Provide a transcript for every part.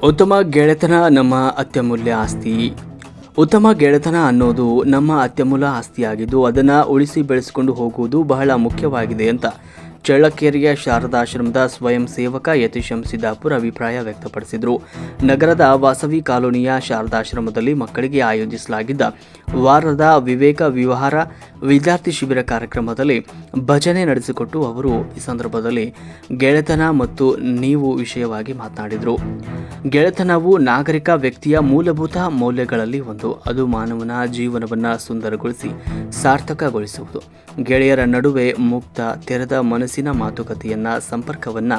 ಉತ್ತಮ ಗೆಳೆತನ ನಮ್ಮ ಅತ್ಯಮೂಲ್ಯ ಆಸ್ತಿ. ಉತ್ತಮ ಗೆಳೆತನ ಅನ್ನೋದು ನಮ್ಮ ಅತ್ಯಮೂಲ್ಯ ಆಸ್ತಿಯಾಗಿದ್ದು ಅದನ್ನು ಉಳಿಸಿ ಬೆಳೆಸಿಕೊಂಡು ಹೋಗುವುದು ಬಹಳ ಮುಖ್ಯವಾಗಿದೆ ಅಂತ ಚಳ್ಳಕೆರೆಯ ಶಾರದಾಶ್ರಮದ ಸ್ವಯಂ ಸೇವಕ ಯತೀಶಂ ಸಿದ್ದಾಪುರ ಅಭಿಪ್ರಾಯ ವ್ಯಕ್ತಪಡಿಸಿದರು. ನಗರದ ವಾಸವಿ ಕಾಲೋನಿಯ ಶಾರದಾಶ್ರಮದಲ್ಲಿ ಮಕ್ಕಳಿಗೆ ಆಯೋಜಿಸಲಾಗಿದ್ದ ವಾರದ ವಿವೇಕ ವಿಹಾರ ವಿದ್ಯಾರ್ಥಿ ಶಿಬಿರ ಕಾರ್ಯಕ್ರಮದಲ್ಲಿ ಭಜನೆ ನಡೆಸಿಕೊಟ್ಟು ಅವರು ಈ ಸಂದರ್ಭದಲ್ಲಿ ಗೆಳೆತನ ಮತ್ತು ನೀವು ವಿಷಯವಾಗಿ ಮಾತನಾಡಿದರು. ಗೆಳೆತನವು ನಾಗರಿಕ ವ್ಯಕ್ತಿಯ ಮೂಲಭೂತ ಮೌಲ್ಯಗಳಲ್ಲಿ ಒಂದು. ಅದು ಮಾನವನ ಜೀವನವನ್ನು ಸುಂದರಗೊಳಿಸಿ ಸಾರ್ಥಕಗೊಳಿಸುವುದು. ಗೆಳೆಯರ ನಡುವೆ ಮುಕ್ತ ತೆರೆದ ಮನಸ್ಸಿನ ಮಾತುಕತೆಯನ್ನ ಸಂಪರ್ಕವನ್ನ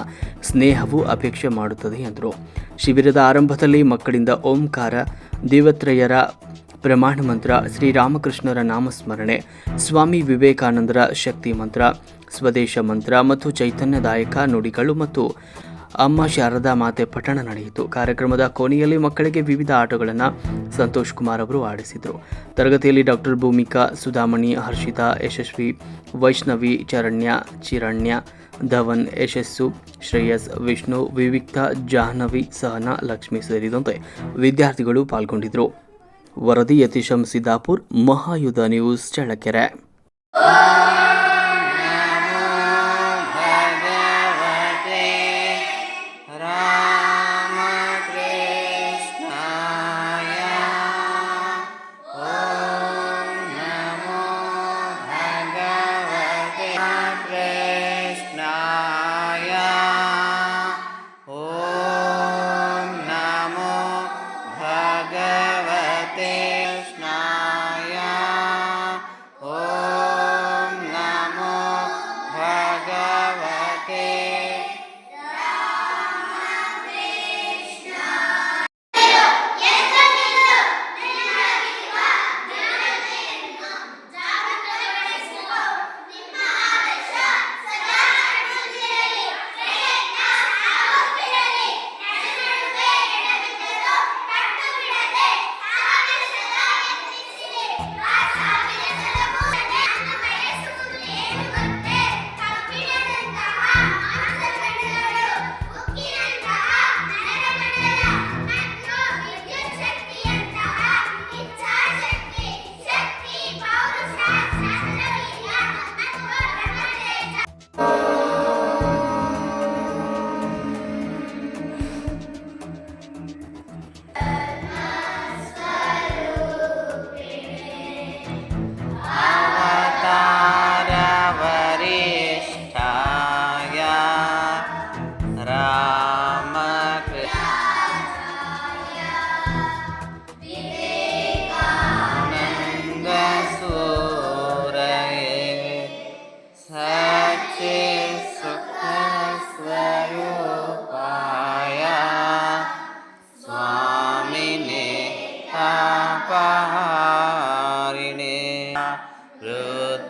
ಸ್ನೇಹವು ಅಪೇಕ್ಷೆ ಮಾಡುತ್ತದೆ ಎಂದರು. ಶಿಬಿರದ ಆರಂಭದಲ್ಲಿ ಮಕ್ಕಳಿಂದ ಓಂಕಾರ, ದೇವತ್ರಯರ ಪ್ರಮಾಣ ಮಂತ್ರ, ಶ್ರೀರಾಮಕೃಷ್ಣರ ನಾಮಸ್ಮರಣೆ, ಸ್ವಾಮಿ ವಿವೇಕಾನಂದರ ಶಕ್ತಿ ಮಂತ್ರ, ಸ್ವದೇಶ ಮಂತ್ರ ಮತ್ತು ಚೈತನ್ಯದಾಯಕ ನುಡಿಗಳು ಮತ್ತು ಅಮ್ಮ ಶಾರದಾ ಮಾತೆ ಪಠಣ ನಡೆಯಿತು. ಕಾರ್ಯಕ್ರಮದ ಕೊನೆಯಲ್ಲಿ ಮಕ್ಕಳಿಗೆ ವಿವಿಧ ಆಟಗಳನ್ನು ಸಂತೋಷ್ ಕುಮಾರ್ ಅವರು ಆಡಿಸಿದರು. ತರಗತಿಯಲ್ಲಿ ಡಾಕ್ಟರ್ ಭೂಮಿಕಾ, ಸುಧಾಮಣಿ, ಹರ್ಷಿತಾ, ಯಶಸ್ವಿ, ವೈಷ್ಣವಿ, ಚಿರಣ್ಯ, ಧವನ್, ಯಶಸ್ಸು, ಶ್ರೇಯಸ್, ವಿಷ್ಣು, ವಿವಿಕ್ತಾ, ಜಾಹ್ನವಿ, ಸಹನಾ, ಲಕ್ಷ್ಮಿ ಸೇರಿದಂತೆ ವಿದ್ಯಾರ್ಥಿಗಳು ಪಾಲ್ಗೊಂಡಿದ್ದರು. ವರದಿ ಯತೀಶಂ ಸಿದ್ದಾಪುರ್, ಮಹಾಯುಧ ನ್ಯೂಸ್, ಚಳ್ಳಕೆರೆ.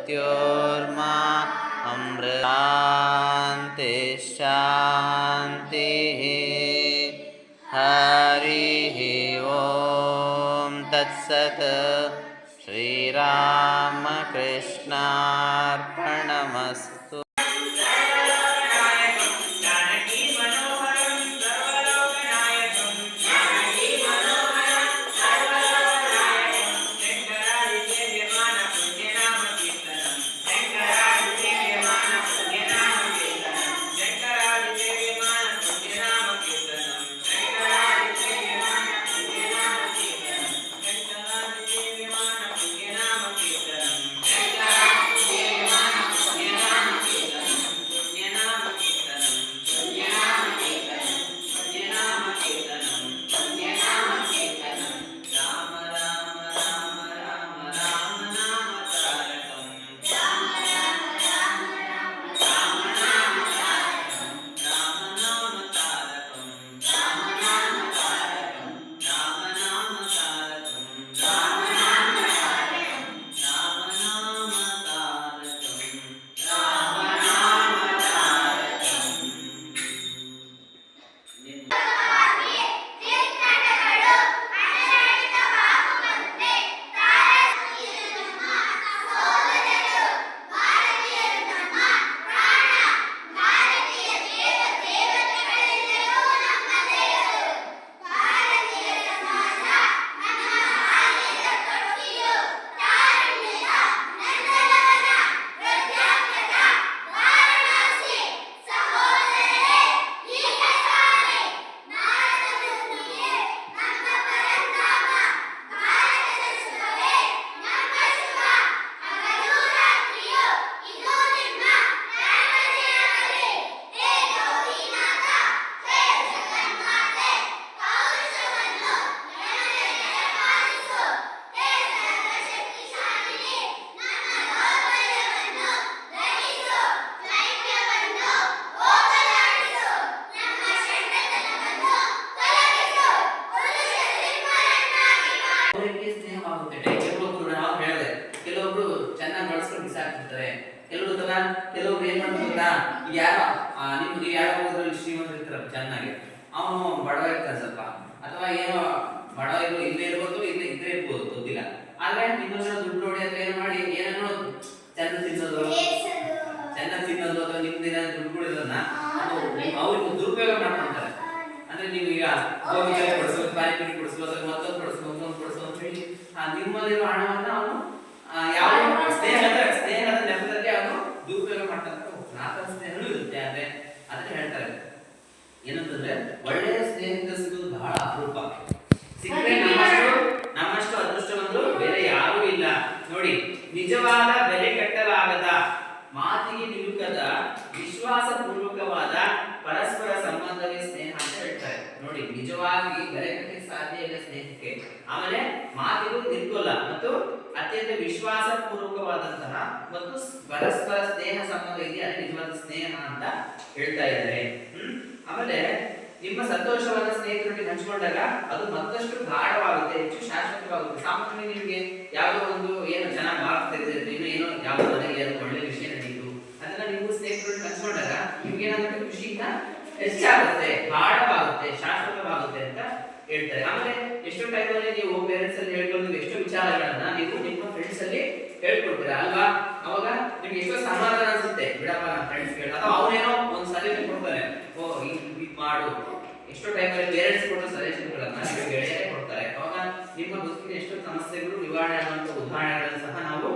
मृत्योर्मा अमृतान्ति शान्तिः. हरिः ओं तत्सत्. श्रीरामकृष्णार्पणमस्तु. ಮಾಡ್ತಿರ್ತಾರೆ. ಕೆಲವರು ಏನ್ ಮಾಡ್ತಾರೆ ಗೊತ್ತಾ, ಈಗ ಯಾರೋ ನಿಮ್ಗೆ ಯಾರೋ ಹೋದ್ರಲ್ಲಿ ಶ್ರೀಮಂತರು ಇರ್ತಾರೆ ಚೆನ್ನಾಗಿ, ಅವನು ಬಡವ ಇರ್ತಾನೆ ಸ್ವಲ್ಪ, ಅಥವಾ ಏನೋ ಬಡವ ಇಲ್ಲೇ ಇರ್ಬೋದು, ಇದ್ರೆ ಇರ್ಬೋದು, ಗೊತ್ತಿಲ್ಲ. ಆದ್ರೆ ಇನ್ನೊಂದು ದುಡ್ಡು ನೋಡಿ ಅಥವಾ ಏನು ಮಾಡಿ ಏನನ್ನೋ ಚೆನ್ನ ತಿನ್ನೋದು ಅಥವಾ ನಿಮ್ದಿನ ದುಡ್ಡುಗಳನ್ನ ಅದು ಅವ್ರಿಗೆ ದುರುಪಯೋಗ ಮಾಡ್ಕೊಂತಾರೆ. ಅಂದ್ರೆ ನೀವು ಈಗ ಗೋಬಿ ಕೊಡಿಸೋದು, ಪಾನಿಪುರಿ ಕೊಡಿಸೋದು, ಮತ್ತೊಂದು ಕೊಡಿಸೋದು ಅಂತ ಹೇಳಿ ನಿಮ್ಮಲ್ಲಿರೋ ಹಣವನ್ನ ಅವನು ಯಾವ ಸ್ನೇಹದ ನೆಪದಲ್ಲಿ ಅವನು ದುರುಪಯೋಗ ಮಾಡ್ತಾರೆ. ನಾಲ್ಕು ಸ್ನೇಹಗಳು ಇರುತ್ತೆ. ಆದ್ರೆ ಅದನ್ನ ಹೇಳ್ತಾರೆ ಏನಂತಂದ್ರೆ ಒಳ್ಳೆಯ ಸ್ನೇಹಿತ ಸಿಗೋದು ಬಹಳ ಅಪರೂಪ. ಸಿಕ್ಕರೆ ನಮ್ಮಷ್ಟು ಅದೃಷ್ಟವಂತರು ಬೇರೆ ಯಾರೂ ಇಲ್ಲ. ನೋಡಿ, ನಿಜವಾದ ಬೆಲೆ ಕಟ್ಟಲಾಗದ, ಮಾತಿಗೆ ನಿಲುಕದ, ವಿಶ್ವಾಸ ಪೂರ್ವಕವಾದ ಪರಸ್ಪರ ಸಂಬಂಧವೇ ಸ್ನೇಹ ಅಂತ ಹೇಳ್ತಾರೆ. ನೋಡಿ, ನಿಜವಾಗಿ ಬೆಲೆ ಕಟ್ಟಕ್ಕೆ ಸಾಧ್ಯ ಇಲ್ಲ ಸ್ನೇಹಕ್ಕೆ. ಆಮೇಲೆ ಮಾತಿಗೂ ನಿಲ್ಕೋಲ್ಲ ಮತ್ತು ಅತ್ಯಂತ ವಿಶ್ವಾಸ ಪೂರ್ವಕವಾದಂತಹ ಮತ್ತು ಪರಸ್ಪರ ಸ್ನೇಹ ಸಂಬಂಧ ಇದೆ, ಅದೇ ನಿಜವಾದ ಸ್ನೇಹ ಅಂತ ಹೇಳ್ತಾ ಇದ್ದಾರೆ. ಆಮೇಲೆ ನಿಮ್ಮ ಸಂತೋಷವನ್ನ ಸ್ನೇಹಿತರೊಟ್ಟಿಗೆ ಹಂಚಿಕೊಂಡಾಗ ಅದು ಮತ್ತಷ್ಟು ಗಾಢವಾಗುತ್ತೆ, ಹೆಚ್ಚು ಶಾಶ್ವತವಾಗುತ್ತೆ. ಸಾಮಾನ್ಯವಾಗಿ ನಿಮಗೆ ಯಾವುದೋ ಒಂದು ಏನು ಚೆನ್ನಾಗಿ ಮಾರ್ಕ್ಸ್ ತೆಗೆದಿರ್ತೀವಿ, ಏನೋ ಯಾವುದೋ ಮನೆಗೆ ಏನೋ ಒಳ್ಳೆ ವಿಷಯ ನಡೀತು, ಅದನ್ನ ನೀವು ಸ್ನೇಹಿತರೊಟ್ಟಿಗೆ ಹಂಚಿಕೊಂಡಾಗ ನಿಮ್ಗೆ ಏನಾಗುತ್ತೆ, ಖುಷಿಯಿಂದ ಹೆಚ್ಚಾಗುತ್ತೆ, ಗಾಢವಾಗುತ್ತೆ, ಶಾಶ್ವತವಾಗುತ್ತೆ ಅಂತ ಹೇಳ್ತಾರೆ. ಆಮೇಲೆ ಎಷ್ಟೋ ಟೈಮಲ್ಲಿ ನೀವು ಪೇರೆಂಟ್ಸ್ ಅಲ್ಲಿ ಹೇಳ್ಕೊಂಡು ಎಷ್ಟೋ ವಿಚಾರಗಳನ್ನ ನೀವು ನಿಮ್ಮ ಫ್ರೆಂಡ್ಸ್ ಅಲ್ಲಿ ಹೇಳ್ಕೊಡ್ತೀರಾ ಅಲ್ವಾ? ಅವಾಗ ನಿಮ್ಗೆ ಎಷ್ಟೋ ಸಮಾಧಾನ ಅನ್ಸುತ್ತೆ, ಬಿಡಪ್ಪ ನಮ್ಮ ಫ್ರೆಂಡ್ಸ್ ಕೇಳ, ಅಥವಾ ಅವನೇನೋ ಒಂದು ಸಜೆಷನ್ ಕೊಡ್ತಾರೆ, ಓ ಇದು ಮಾಡು. ಎಷ್ಟೋ ಟೈಮಲ್ಲಿ ಪೇರೆಂಟ್ಸ್ ಕೊಡೋ ಸಜೆಷನ್ಗಳನ್ನ ಗೆಳೆಯರೇ ಕೊಡ್ತಾರೆ. ಅವಾಗ ನಿಮ್ಮ ಬದುಕಿನ ಎಷ್ಟೋ ಸಮಸ್ಯೆಗಳು ನಿವಾರಣೆ ಆಗುವಂತ ಉದಾಹರಣೆಗಳನ್ನು ಸಹ ನಾವು